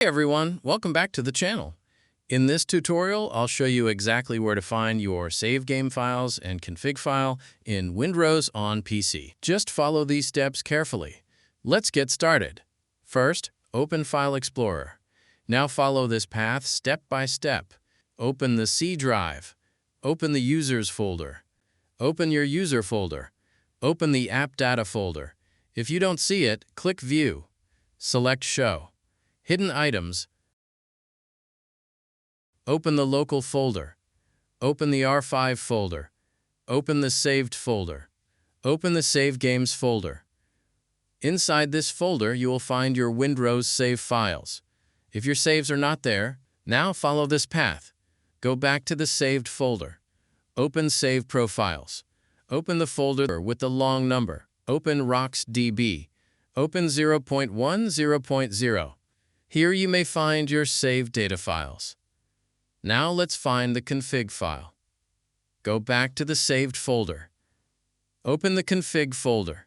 Hey everyone, welcome back to the channel. In this tutorial, I'll show you exactly where to find your save game files and config file in Windrose on PC. Just follow these steps carefully. Let's get started. First, open File Explorer. Now follow this path step by step. Open the C drive. Open the Users folder. Open your User folder. Open the App Data folder. If you don't see it, click View. Select Show. Hidden Items. Open the Local folder. Open the R5 folder. Open the Saved folder. Open the Save Games folder. Inside this folder, you will find your Windrose save files. If your saves are not there, now follow this path. Go back to the Saved folder. Open Save Profiles. Open the folder with the long number. Open RocksDB. Open 0.10.0. Here you may find your saved data files. Now let's find the config file. Go back to the saved folder. Open the config folder.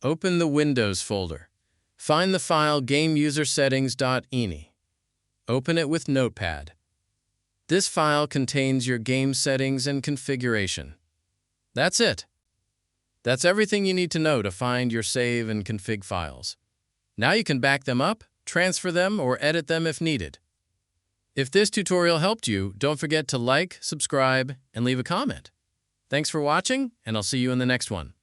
Open the Windows folder. Find the file GameUserSettings.ini. Open it with Notepad. This file contains your game settings and configuration. That's it. That's everything you need to know to find your save and config files. Now you can back them up, transfer them, or edit them if needed. If this tutorial helped you, don't forget to like, subscribe, and leave a comment. Thanks for watching, and I'll see you in the next one.